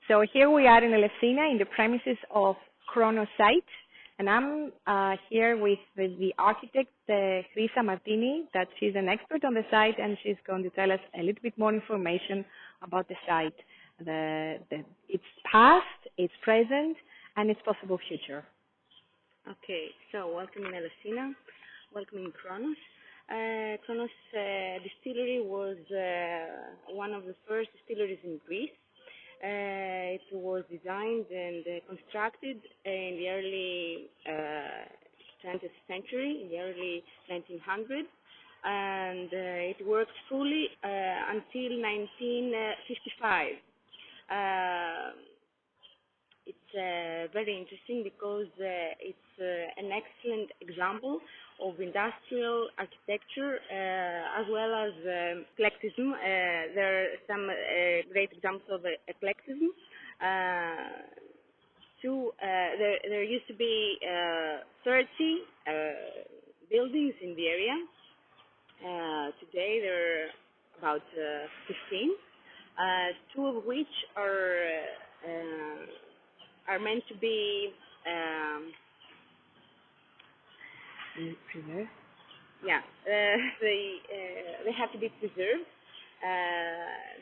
So here we are in Elefsina in the premises of Kronos site, and I'm here with the architect, Chrisa Martini, that she's an expert on the site, and she's going to tell us a little bit more information about the site, its past, its present, and its possible future. Okay, so welcome in Elefsina, welcome in Kronos. Kronos distillery was one of the first distilleries in Greece. It was designed and constructed in the early 20th century, in the early 1900s, and it worked fully until 1955. It's very interesting because it's an excellent example of industrial architecture as well as eclecticism. There are some great examples of eclecticism. There used to be 30 buildings in the area. Today there are about 15, two of which are meant to be Preserved? Yeah, they have to be preserved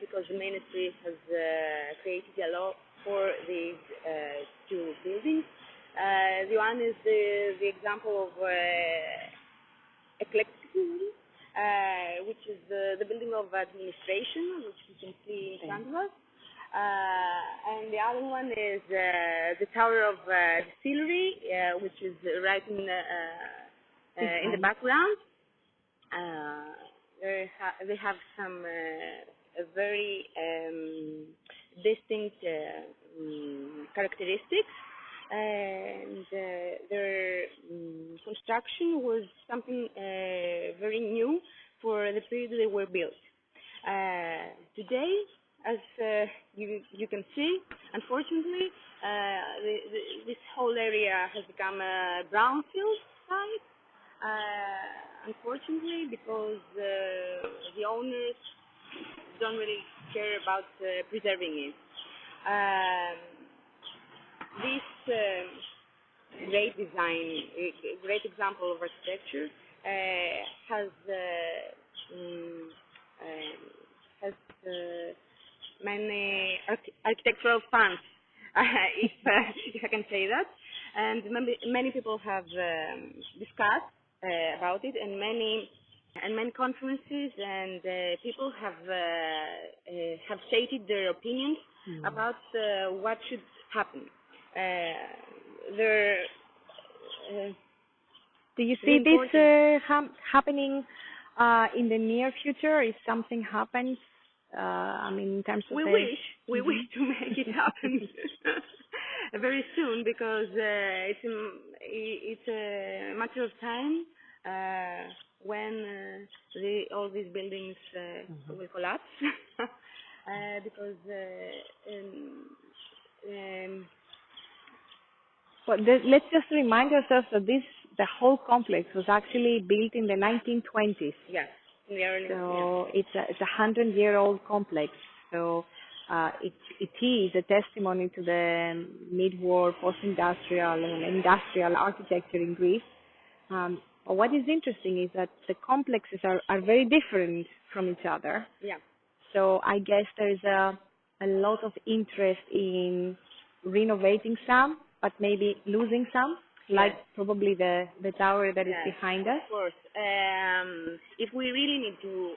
because the ministry has created a law for these two buildings. The one is the example of eclecticism, which is the building of administration, which you can see in front of us. And the other one is the Tower of Distillery, which is right in the background. They have some very distinct characteristics, and their construction was something very new for the period they were built. Today, as you can see, unfortunately, this whole area has become a Brownfield site. Unfortunately, because the owners don't really care about preserving it. This great design, a great example of architecture, has many architectural fans, if I can say that, and many people have discussed about it, and many conferences and people have stated their opinions about what should happen. Do you see this happening in the near future? If something happens, I mean, in terms of we wish to make it happen very soon, because it's a matter of time when all these buildings will collapse, because but let's just remind ourselves that the whole complex was actually built in the 1920s. Yes. So it's a 100-year-old complex. So it is a testimony to the mid-war, post-industrial, and industrial architecture in Greece. But what is interesting is that the complexes are very different from each other. Yeah. So I guess there's a lot of interest in renovating some, but maybe losing some. Like probably the tower that is behind us. Of course. If we really need to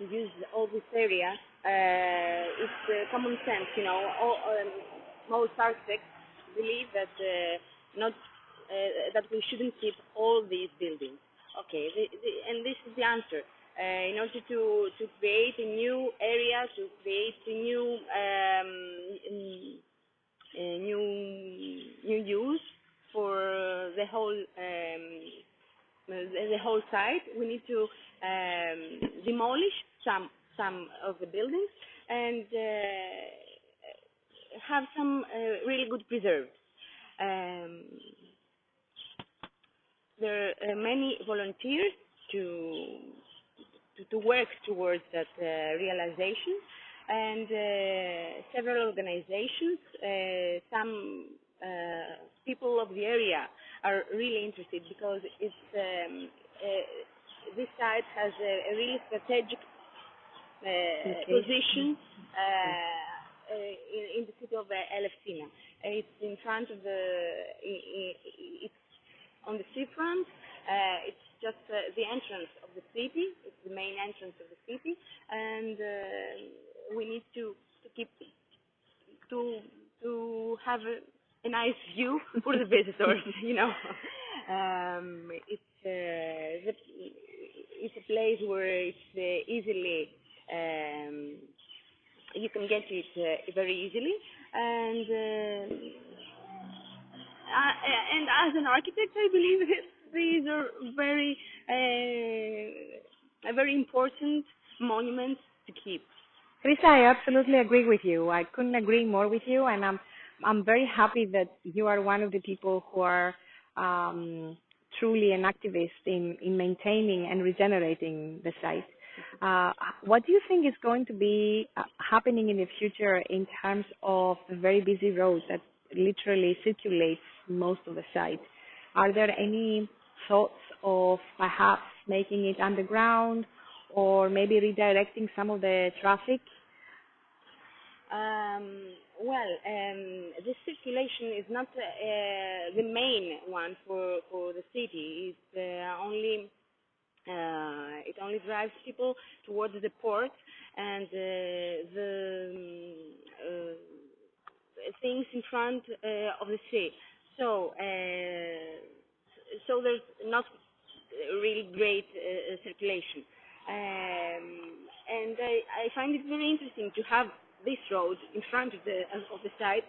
use all this area, it's common sense. You know, most architects believe that that we shouldn't keep all these buildings. Okay, and this is the answer. In order to create a new area, to create a new use for the whole site, we need to demolish some of the buildings and have some really good preserved. There are many volunteers to work towards that realization. and several organizations. Some people of the area are really interested because this site has a really strategic position in the city of Elefsina. It's in front of it's on the seafront. It's just the entrance of the city. It's the main entrance of the city, and we need to keep to have a nice view for the visitors. It's a place where it's easily you can get to it very easily, and as an architect, I believe these are very important monuments to keep. Krista, I absolutely agree with you. I couldn't agree more with you, and I'm very happy that you are one of the people who are truly an activist in maintaining and regenerating the site. What do you think is going to be happening in the future in terms of the very busy roads that literally circulates most of the site? Are there any thoughts of perhaps making it underground or maybe redirecting some of the traffic? This circulation is not the main one for the city. It only drives people towards the port and the things in front of the sea. So there's not really great circulation. And I find it very interesting to have this road in front of the site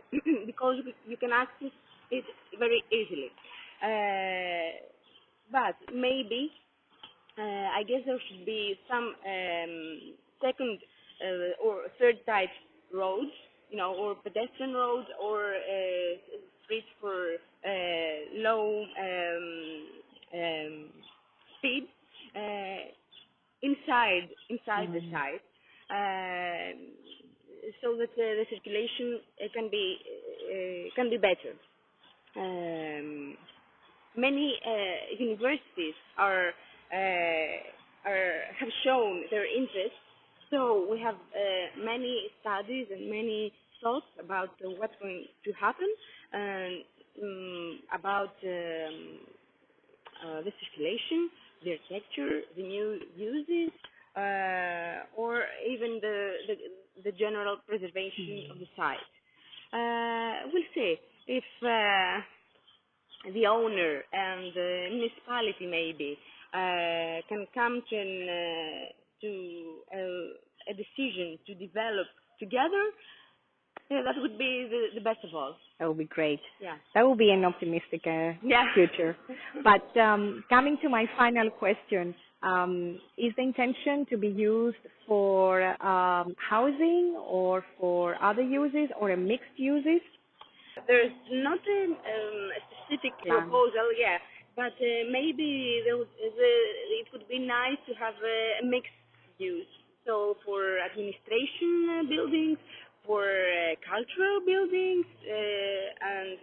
because you can access it very easily. But maybe I guess there should be some second or third type roads, or pedestrian roads or streets for low speed inside the site, so that the circulation can be better. Many universities have shown their interest, so we have many studies and many thoughts about what's going to happen and about the circulation, the architecture, the new uses, or even the general preservation of the site. We'll see if the owner and the municipality maybe can come to a decision to develop together. That would be the best of all. That would be great. Yeah. That would be an optimistic future. But coming to my final question, is the intention to be used for housing or for other uses or a mixed uses? There's not a specific proposal, but maybe it would be nice to have a mixed use. So for administration buildings, for cultural buildings, and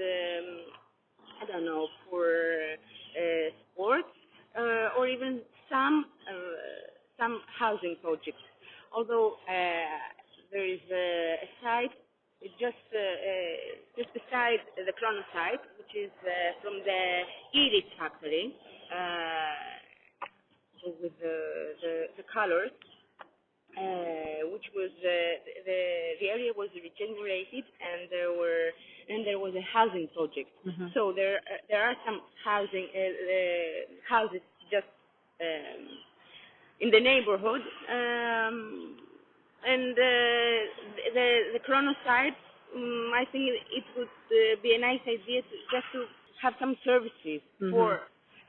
I don't know, for sports, or even some housing projects. Although there is a site just beside the Kronos site, which is from the Iris factory, with the colors, which was the area was regenerated, and there was a housing project. Mm-hmm. So there are some houses just in the neighborhood, and the Kronos site. I think it would be a nice idea to have some services for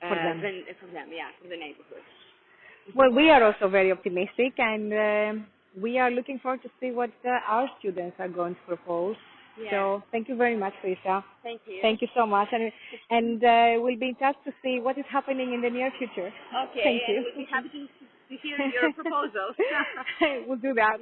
them, for the neighborhood. Well, we are also very optimistic, and we are looking forward to see what our students are going to propose. Yeah. So thank you very much, Lisa. Thank you. Thank you so much, and we'll be in touch to see what is happening in the near future. Okay. Thank you. We'll be happy to hear your proposals. We'll do that.